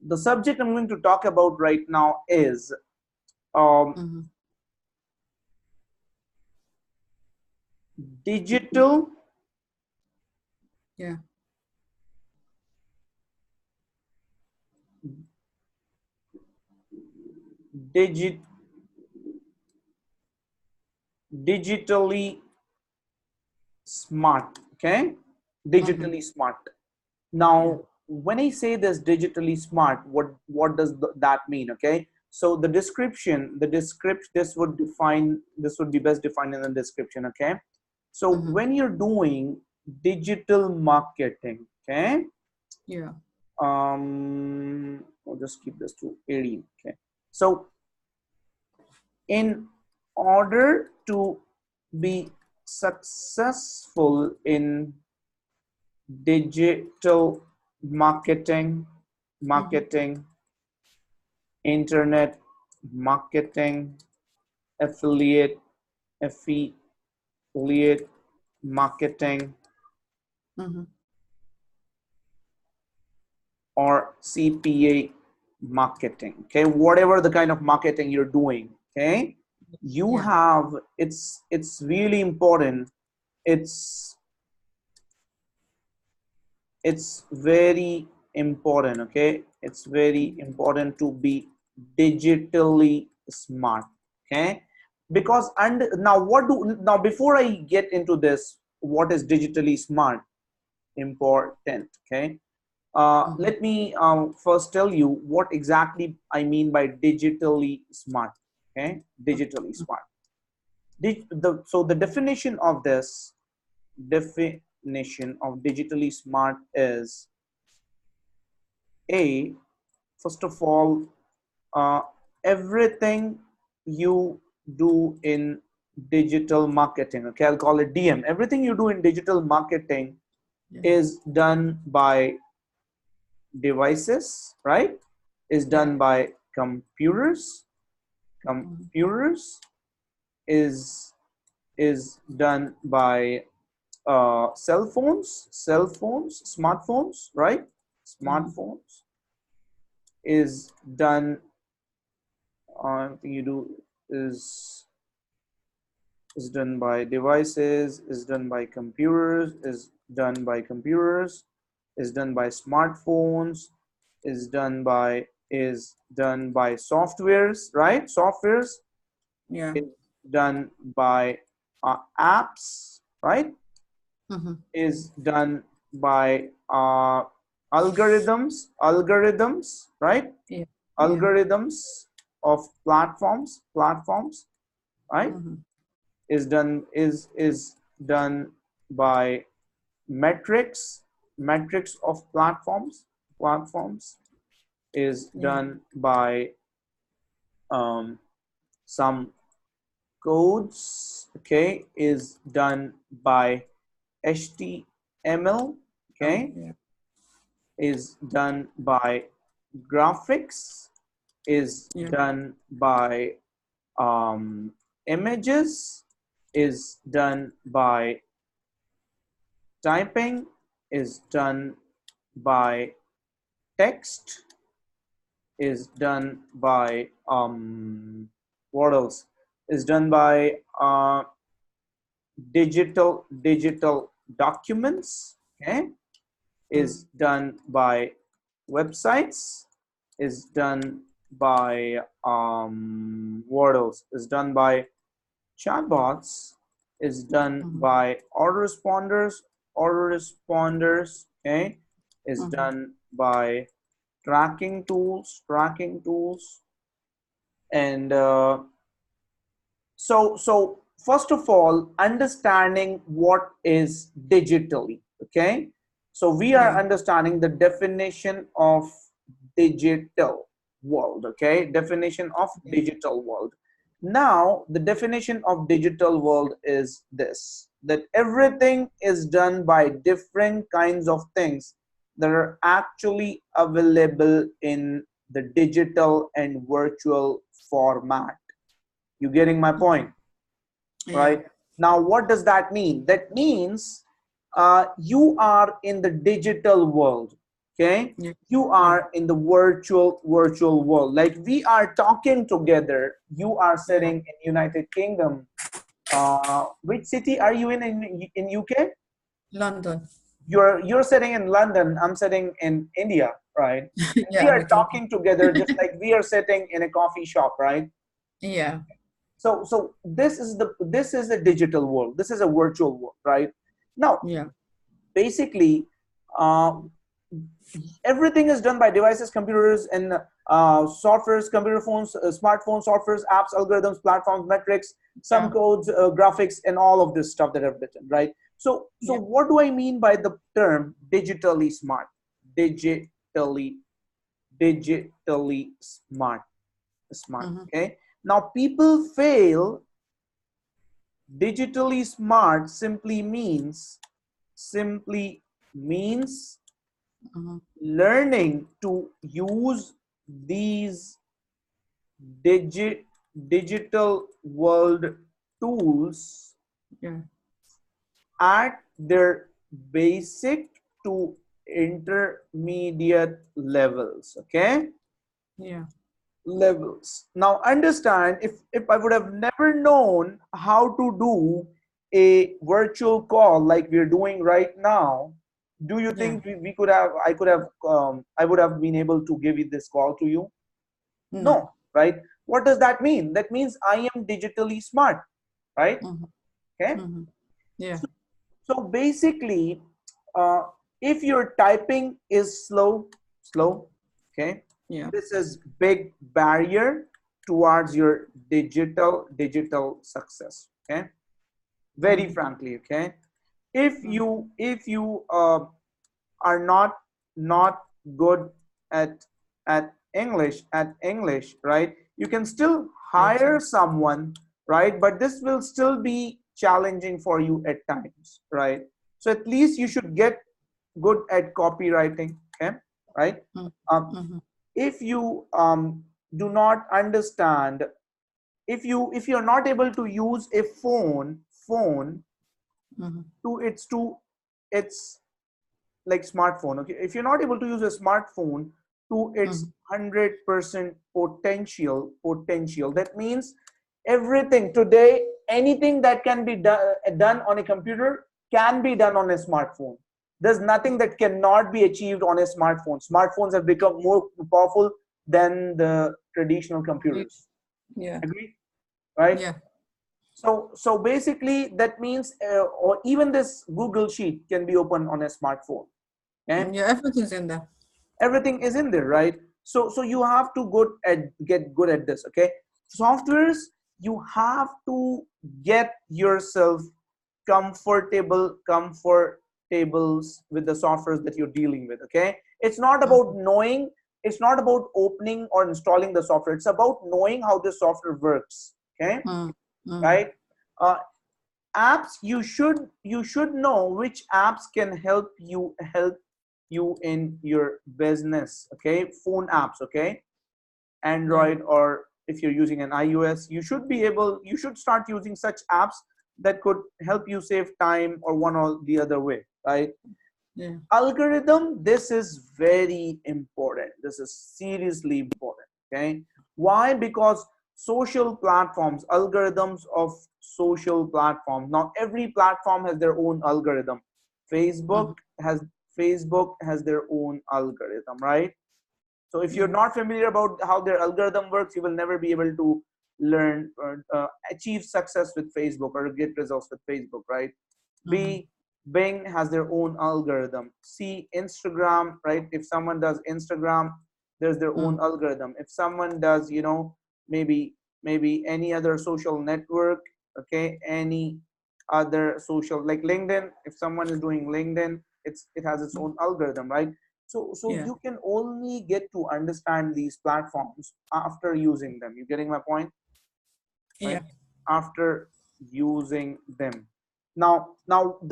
the subject I'm going to talk about right now is Mm-hmm. digital Yeah. digit digitally smart. Okay, Mm-hmm. digitally smart. Yeah. Now, when I say this digitally smart, what does that mean? Okay, so this would define, this would be best defined in the description. Okay, so Mm-hmm. when you're doing digital marketing, okay, Yeah. I'll just keep this to 18. Okay, so in order to be successful in digital marketing, Mm-hmm. marketing, internet marketing, affiliate, affiliate marketing, Mm-hmm. or CPA marketing. Okay, whatever the kind of marketing you're doing, okay, you Yeah. have, it's really important. It's it's very important. Okay, it's very important to be digitally smart. Okay, because, and now what do, now before I get into this, what is digitally smart, important. Okay, Mm-hmm. let me first tell you what exactly I mean by digitally smart. Okay, digitally smart. So the definition of this, definition of digitally smart is a, first of all, uh, everything you do in digital marketing. Okay, I'll call it DM. Everything you do in digital marketing Yeah. is done by devices, right? Is Yeah. done by computers. Mm-hmm. Computers is done by cell phones, smartphones, right? Mm-hmm. Smartphones is done. Everything you do is is done by devices. Is done by computers. Is done by computers. Is done by smartphones. Is done by softwares, right? Softwares Yeah. is done by apps, right? Mm-hmm. Is done by algorithms, right? Yeah. Yeah. Algorithms of platforms, right? Mm-hmm. Is done by metrics of platforms is Yeah. done by um, some codes. Okay, is done by HTML. Oh, Okay, yeah. is done by graphics, is Yeah. done by images, is done by typing, is done by text, is done by what else, is done by digital documents. Okay, Mm-hmm. is done by websites, is done by what else, is done by chatbots, is done Mm-hmm. by autoresponders. Okay, is Mm-hmm. done by tracking tools. And so first of all, understanding what is digitally. Okay, so we are Yeah. understanding the definition of digital world. Okay, definition of Yeah. digital world. Now the definition of digital world is this, that everything is done by different kinds of things that are actually available in the digital and virtual format. You getting my Mm-hmm. point? Yeah. Right? Now, what does that mean? That means you are in the digital world. Okay, Yeah. you Yeah. are in the virtual world. Like we are talking together. You are Yeah. sitting in United Kingdom. Which city are you in UK? London. You're sitting in London. I'm sitting in India, right? And we Yeah, are Middle. talking together just like we are sitting in a coffee shop, right? Yeah. So this is a digital world. This is a virtual world, right? Now, Yeah. basically, uh, everything is done by devices, computers, and softwares, computer phones, smartphones, softwares, apps, algorithms, platforms, metrics, some Yeah. codes, graphics, and all of this stuff that I've written, right? So Yeah. what do I mean by the term digitally smart? Digitally, digitally smart. Mm-hmm. Okay. Now people fail. Digitally smart simply means Mm-hmm. learning to use these digi- digital world tools Yeah. at their basic to intermediate levels. Okay, Yeah. levels. Now understand, if I would have never known how to do a virtual call like we're doing right now, do you Yeah. think we could have I could have I would have been able to give you this call to you? No. No, right? What does that mean? That means I am digitally smart, right? Mm-hmm. Okay. Mm-hmm. Yeah. So basically, uh, if your typing is slow, okay, Yeah. this is big barrier towards your digital success. Okay, very Mm-hmm. frankly, okay, if Mm-hmm. you are not good at English, right? You can still Yes. hire someone, right? But this will still be challenging for you at times, right? So at least you should get good at copywriting, okay, right? um, Mm-hmm. if you do not understand, if you're not able to use a phone Mm-hmm. to its like smartphone, okay, if you're not able to use a smartphone to its Mm-hmm. 100% potential, that means everything today, anything that can be done on a computer can be done on a smartphone. There's nothing that cannot be achieved on a smartphone. Smartphones have become more powerful than the traditional computers. Yeah. Agree? Right? Yeah. So basically that means or even this Google sheet can be opened on a smartphone. Okay, Yeah. Everything's in there. everything is in there, right? So you have to get good at this. Okay, softwares, you have to get yourself comfortables with the softwares that you're dealing with. Okay, it's not about Mm-hmm. knowing, it's not about opening or installing the software, it's about knowing how the software works. Okay, Mm-hmm. right? uh, Apps, you should know which apps can help you in your business. Okay, phone apps, okay, Yeah. Android, or if you're using an iOS, you should start using such apps that could help you save time or one or the other way, right? Yeah. Algorithm, this is very important, this is seriously important. Okay, why? Because social platforms, algorithms of social platforms, now every platform has their own algorithm. facebook Mm-hmm. has Facebook has their own algorithm, right? So if you're Yeah. not familiar about how their algorithm works, you will never be able to learn or achieve success with Facebook or get results with Facebook, right? Mm-hmm. B, Bing has their own algorithm. C, Instagram, right? If someone does Instagram, there's their own algorithm. If someone does, maybe any other social network, okay, any other social like LinkedIn, if someone is doing LinkedIn, it has its Mm-hmm. own algorithm, right? So Yeah. you can only get to understand these platforms after using them. You getting my point? Right? Yeah. After using them. Now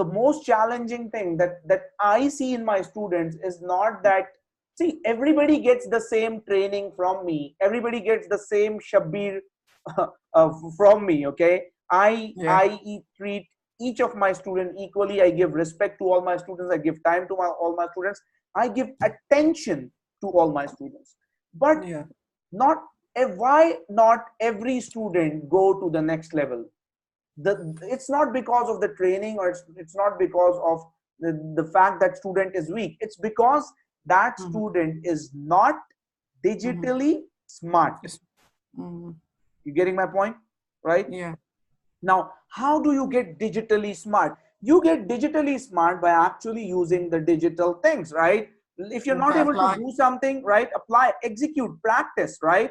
the most challenging thing that I see in my students is not that, see, everybody gets the same training from me, everybody gets the same Shabir from me. Okay, Yeah. I treat each of my students equally. I give respect to all my students, I give time to all my students. I give attention to all my students. But Yeah. not why not every student go to the next level? It's not because of the training, or it's not because of the fact that student is weak. It's because that Mm-hmm. student is not Mm-hmm. digitally smart. Yes. Mm-hmm. You getting my point, right? Yeah. Now, how do you get digitally smart? You get digitally smart by actually using the digital things, right? If you're Yeah. not By able to applying. do something, right, apply, execute, practice, right?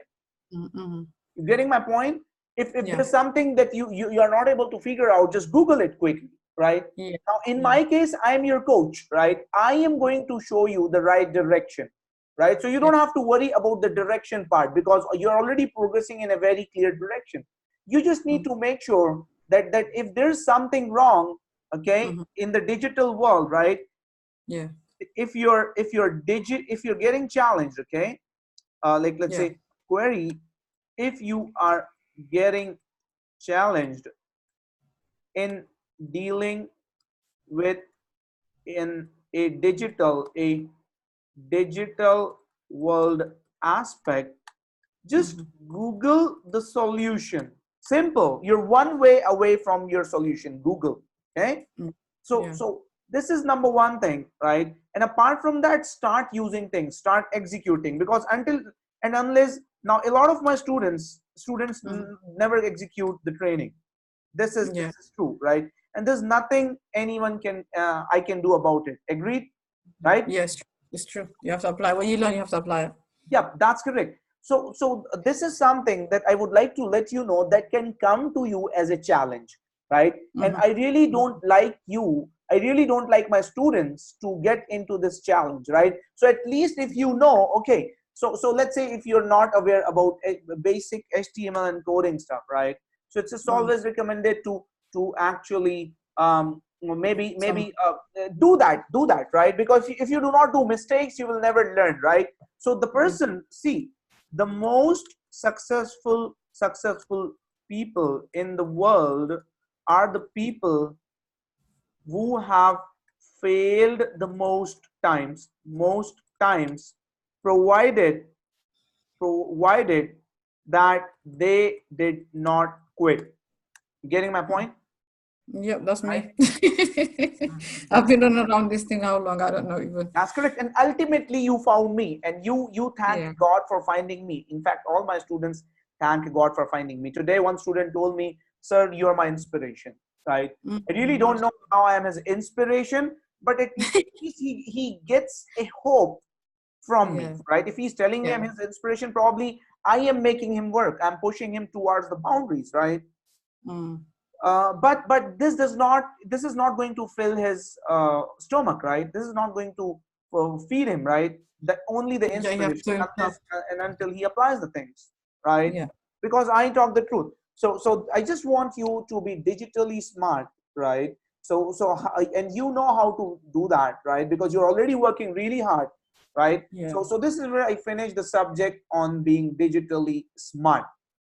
Mm-hmm. You getting my point? If Yeah. there's something that you are not able to figure out, just Google it quickly, right? Yeah. Now, in Yeah. my case, I'm your coach, right? I am going to show you the right direction, right? So you Yeah. don't have to worry about the direction part, because you're already progressing in a very clear direction. You just need Mm-hmm. to make sure that if there's something wrong, okay, Mm-hmm. in the digital world, right? Yeah. If you're getting challenged, okay, like let's Yeah. say query, if you are getting challenged in dealing with in a digital world aspect, just Mm-hmm. Google the solution. Simple. You're one way away from your solution. Google. Okay. Mm. so Yeah. so this is number one thing, right? And apart from that, start using things, start executing, because until and unless, now a lot of my students Mm-hmm. never execute the training. This Yeah. is true, right? And there's nothing anyone can I can do about it. Agreed, right? Yes. It's true. You have to apply. When you learn, you have to apply it. Yep, that's correct. So this is something that I would like to let you know that can come to you as a challenge, right? And Mm-hmm. I really don't like you, I really don't like my students to get into this challenge, right? So at least if you know, okay, so let's say if you're not aware about basic HTML and coding stuff, right? So it's just Mm. always recommended to actually Some. do that, right? Because if you do not do mistakes, you will never learn, right? So the Yeah. person, see, the most successful people in the world are the people who have failed the most times, provided provided that they did not quit. You getting my point, Yep, that's right? me. I've been running around this thing how long? I don't know even. That's correct. And ultimately, you found me, and you thank Yeah. God for finding me. In fact, all my students thank God for finding me. Today, one student told me, "Sir, you are my inspiration." Right? I really Mm-hmm. don't know how I am his inspiration, but at least he gets a hope from me. Yeah. Right? If he's telling me I'm Yeah. his inspiration, probably I am making him work. I'm pushing him towards the boundaries. Right? Mm. But this is not going to fill his stomach, right? This is not going to feed him, right? That only the Yeah, you have inspiration, to have. unless and until he applies the things, right? Yeah. Because I talk the truth. So I just want you to be digitally smart, right? And you know how to do that, right? Because you're already working really hard, right? Yeah. So this is where I finish the subject on being digitally smart.